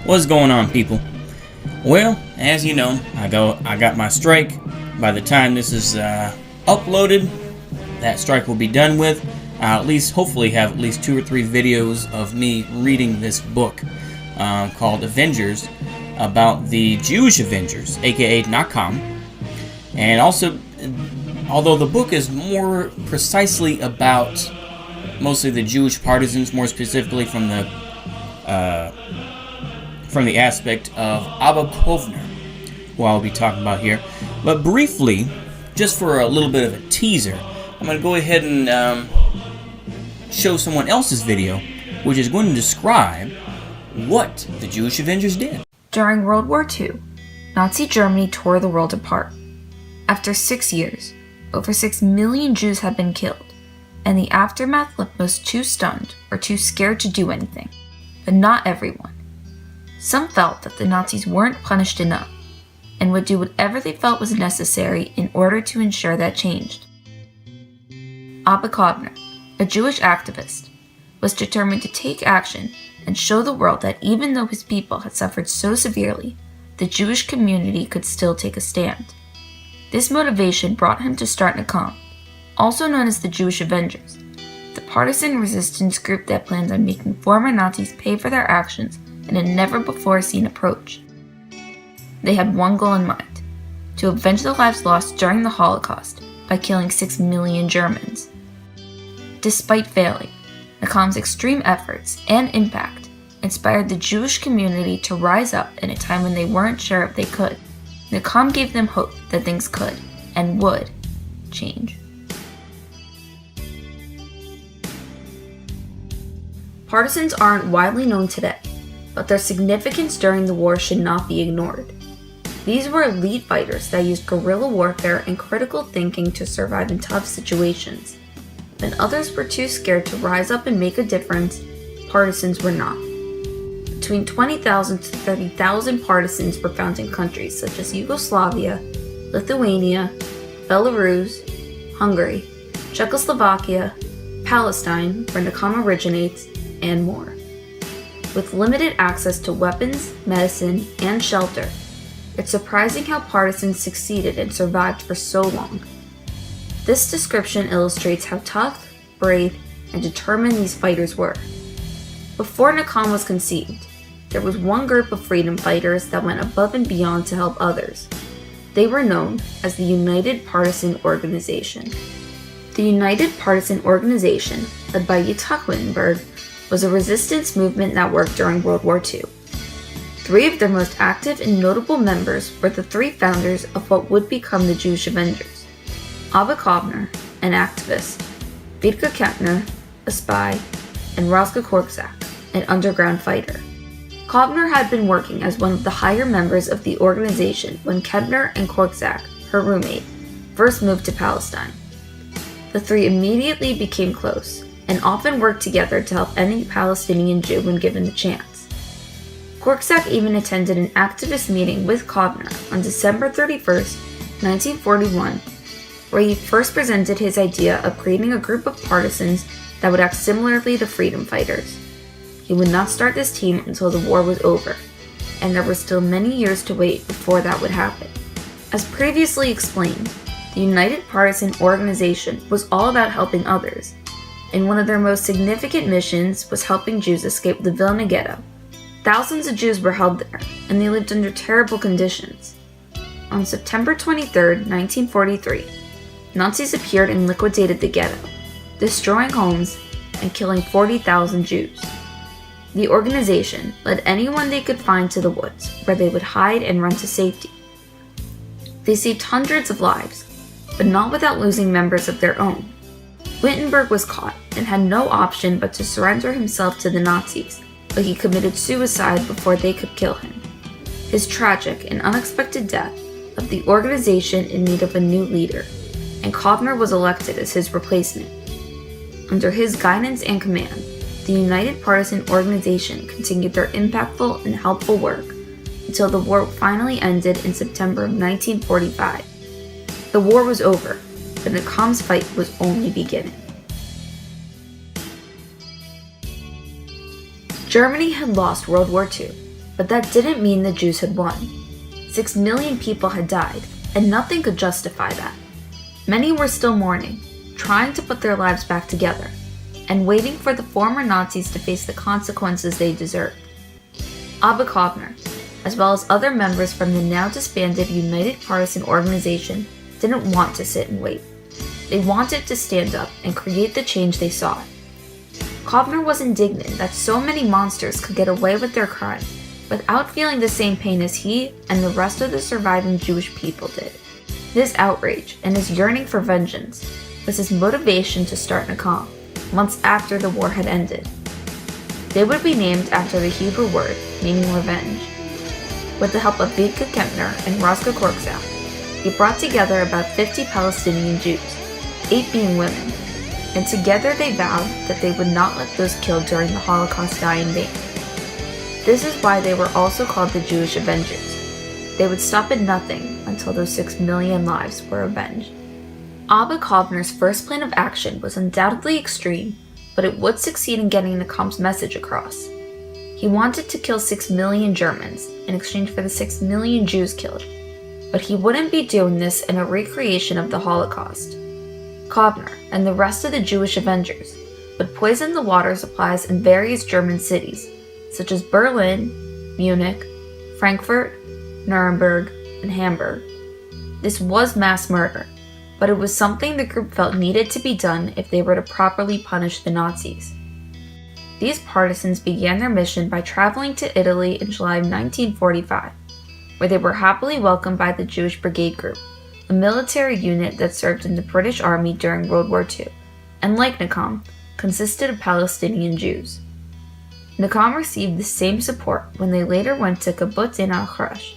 What's going on, people? Well, as you know, I got my strike. By the time this is uploaded, that strike will be done with. I'll hopefully have at least 2 or 3 videos of me reading this book called Avengers, about the Jewish Avengers, aka Nakam. And also, although the book is more precisely about mostly the Jewish partisans, more specifically from the aspect of Abba Kovner, who I'll be talking about here. But briefly, just for a little bit of a teaser, I'm going to go ahead and show someone else's video, which is going to describe what the Jewish Avengers did. During World War II, Nazi Germany tore the world apart. After 6 years, over 6 million Jews had been killed, and the aftermath left most too stunned or too scared to do anything. But not everyone. Some felt that the Nazis weren't punished enough, and would do whatever they felt was necessary in order to ensure that changed. Abba Kovner, a Jewish activist, was determined to take action and show the world that even though his people had suffered so severely, the Jewish community could still take a stand. This motivation brought him to start Nakam, also known as the Jewish Avengers, the partisan resistance group that planned on making former Nazis pay for their actions in a never-before-seen approach. They had one goal in mind: to avenge the lives lost during the Holocaust by killing 6 million Germans. Despite failing, Nakam's extreme efforts and impact inspired the Jewish community to rise up in a time when they weren't sure if they could. Nakam gave them hope that things could, and would, change. Partisans aren't widely known today, but their significance during the war should not be ignored. These were elite fighters that used guerrilla warfare and critical thinking to survive in tough situations. When others were too scared to rise up and make a difference, partisans were not. Between 20,000 to 30,000 partisans were found in countries such as Yugoslavia, Lithuania, Belarus, Hungary, Czechoslovakia, Palestine, where Nakam originates, and more. With limited access to weapons, medicine, and shelter, it's surprising how partisans succeeded and survived for so long. This description illustrates how tough, brave, and determined these fighters were. Before Nakam was conceived, there was one group of freedom fighters that went above and beyond to help others. They were known as the United Partisan Organization. The United Partisan Organization, led by Yitzhak Wittenberg, was a resistance movement that worked during World War II. 3 of their most active and notable members were the 3 founders of what would become the Jewish Avengers: Abba Kovner, an activist; Vidka Kepner, a spy; and Roscoe Korczak, an underground fighter. Kovner had been working as one of the higher members of the organization when Kepner and Korczak, her roommate, first moved to Palestine. The 3 immediately became close, and often worked together to help any Palestinian Jew when given the chance. Korczak even attended an activist meeting with Kovner on December 31st, 1941, where he first presented his idea of creating a group of partisans that would act similarly to freedom fighters. He would not start this team until the war was over, and there were still many years to wait before that would happen. As previously explained, the United Partisan Organization was all about helping others, and one of their most significant missions was helping Jews escape the Vilna Ghetto. Thousands of Jews were held there, and they lived under terrible conditions. On September 23, 1943, Nazis appeared and liquidated the ghetto, destroying homes and killing 40,000 Jews. The organization led anyone they could find to the woods, where they would hide and run to safety. They saved hundreds of lives, but not without losing members of their own. Wittenberg was caught and had no option but to surrender himself to the Nazis, but he committed suicide before they could kill him. His tragic and unexpected death left the organization in need of a new leader, and Kovner was elected as his replacement. Under his guidance and command, the United Partisan Organization continued their impactful and helpful work until the war finally ended in September of 1945. The war was over, but Nakam's fight was only beginning. Germany had lost World War II, But that didn't mean the Jews had won. 6 million people had died, and nothing could justify that. Many were still mourning, trying to put their lives back together, and waiting for the former Nazis to face the consequences they deserved. Abba Kovner, as well as other members from the now disbanded United Partisan Organization, didn't want to sit and wait. They wanted to stand up and create the change they sought. Kovner was indignant that so many monsters could get away with their crime without feeling the same pain as he and the rest of the surviving Jewish people did. This outrage and his yearning for vengeance was his motivation to start Nakam, months after the war had ended. They would be named after the Hebrew word meaning revenge. With the help of Bidka Kempner and Roscoe Korczak, he brought together about 50 Palestinian Jews, 8 being women, and together they vowed that they would not let those killed during the Holocaust die in vain. This is why they were also called the Jewish Avengers. They would stop at nothing until those 6 million lives were avenged. Abba Kovner's first plan of action was undoubtedly extreme, but it would succeed in getting Nakam's message across. He wanted to kill 6 million Germans in exchange for the 6 million Jews killed, but he wouldn't be doing this in a recreation of the Holocaust. Kovner and the rest of the Jewish Avengers would poison the water supplies in various German cities, such as Berlin, Munich, Frankfurt, Nuremberg, and Hamburg. This was mass murder, but it was something the group felt needed to be done if they were to properly punish the Nazis. These partisans began their mission by traveling to Italy in July 1945, where they were happily welcomed by the Jewish Brigade Group, a military unit that served in the British Army during World War II, and like Nakam, consisted of Palestinian Jews. Nakam received the same support when they later went to Kibbutz Ein al-Kharash.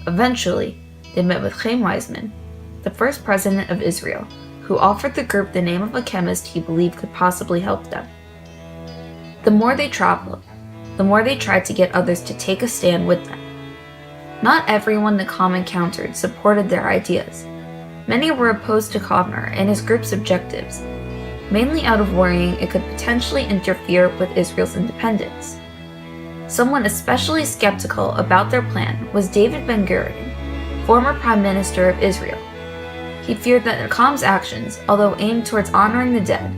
Eventually, they met with Chaim Weizmann, the first president of Israel, who offered the group the name of a chemist he believed could possibly help them. The more they traveled, the more they tried to get others to take a stand with them. Not everyone Nakam encountered supported their ideas. Many were opposed to Kovner and his group's objectives, mainly out of worrying it could potentially interfere with Israel's independence. Someone especially skeptical about their plan was David Ben-Gurion, former Prime Minister of Israel. He feared that Nakam's actions, although aimed towards honoring the dead,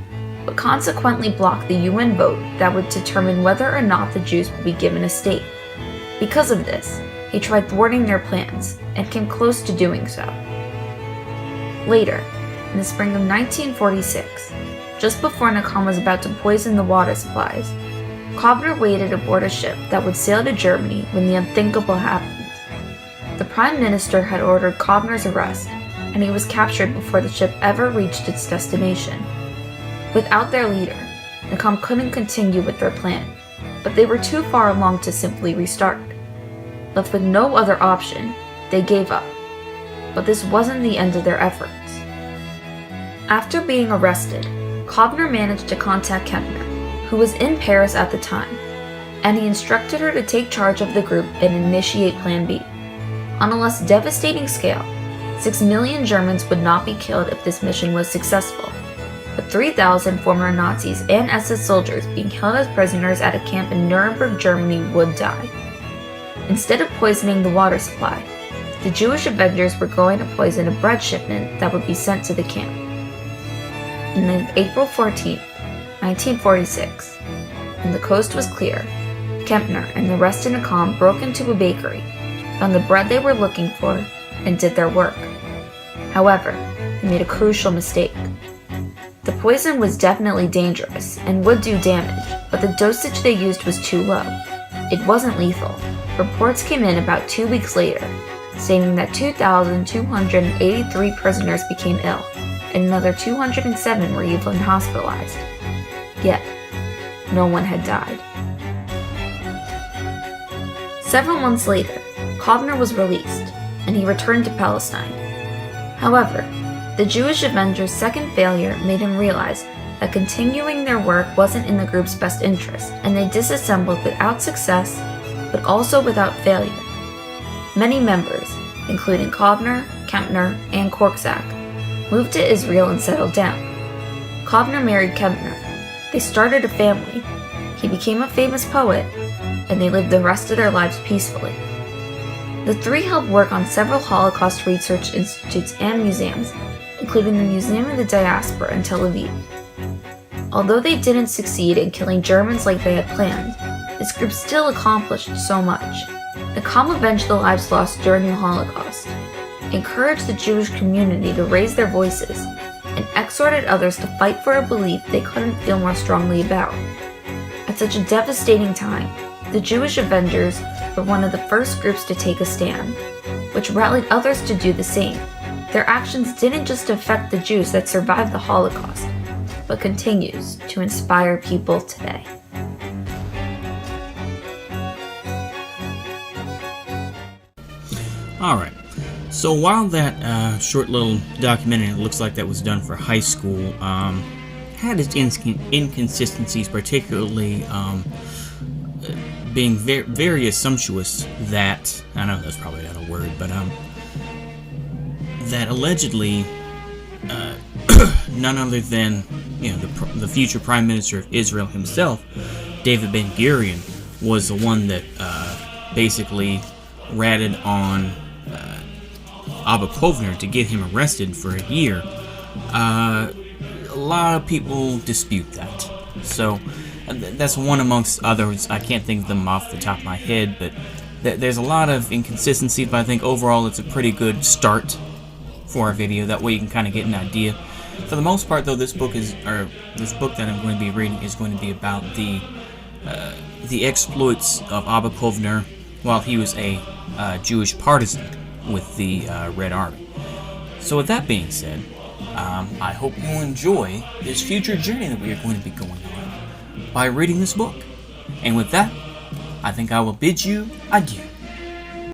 would consequently block the UN vote that would determine whether or not the Jews would be given a state. Because of this, he tried thwarting their plans, and came close to doing so. Later, in the spring of 1946, just before Nakam was about to poison the water supplies, Kovner waited aboard a ship that would sail to Germany when the unthinkable happened. The Prime Minister had ordered Kovner's arrest, and he was captured before the ship ever reached its destination. Without their leader, Nakam couldn't continue with their plan, but they were too far along to simply restart. Left with no other option, they gave up. But this wasn't the end of their efforts. After being arrested, Kovner managed to contact Kempner, who was in Paris at the time, and he instructed her to take charge of the group and initiate Plan B. On a less devastating scale, 6 million Germans would not be killed if this mission was successful, but 3,000 former Nazis and SS soldiers being held as prisoners at a camp in Nuremberg, Germany would die. Instead of poisoning the water supply, the Jewish Avengers were going to poison a bread shipment that would be sent to the camp. And on April 14, 1946, when the coast was clear, Kempner and the rest of Nakam broke into a bakery, found the bread they were looking for, and did their work. However, they made a crucial mistake. The poison was definitely dangerous and would do damage, but the dosage they used was too low. It wasn't lethal. Reports came in about 2 weeks later, stating that 2,283 prisoners became ill, and another 207 were even hospitalized. Yet, no one had died. Several months later, Kovner was released, and he returned to Palestine. However, the Jewish Avengers' second failure made him realize that continuing their work wasn't in the group's best interest, and they disassembled without success, but also without failure. Many members, including Kovner, Kempner, and Korczak, moved to Israel and settled down. Kovner married Kempner. They started a family. He became a famous poet, and they lived the rest of their lives peacefully. The three helped work on several Holocaust research institutes and museums, including the Museum of the Diaspora in Tel Aviv. Although they didn't succeed in killing Germans like they had planned, this group still accomplished so much. The calm avenged the lives lost during the Holocaust, encouraged the Jewish community to raise their voices, and exhorted others to fight for a belief they couldn't feel more strongly about. At such a devastating time, the Jewish Avengers were one of the first groups to take a stand, which rallied others to do the same. Their actions didn't just affect the Jews that survived the Holocaust, but continues to inspire people today. Alright, so while that short little documentary, it looks like that was done for high school, had its inconsistencies, particularly being very sumptuous, that, I know that's probably not a word, but that allegedly none other than the future Prime Minister of Israel himself, David Ben-Gurion, was the one that basically ratted on Abba Kovner to get him arrested for a year. A lot of people dispute that. So that's one amongst others. I can't think of them off the top of my head, but there's a lot of inconsistencies, but I think overall it's a pretty good start for our video. That way you can kind of get an idea. For the most part, though, this book that I'm going to be reading is going to be about the exploits of Abba Kovner while he was a Jewish partisan with the Red Army. So with that being said, I hope you enjoy this future journey that we are going to be going on by reading this book. And with that, I think I will bid you adieu.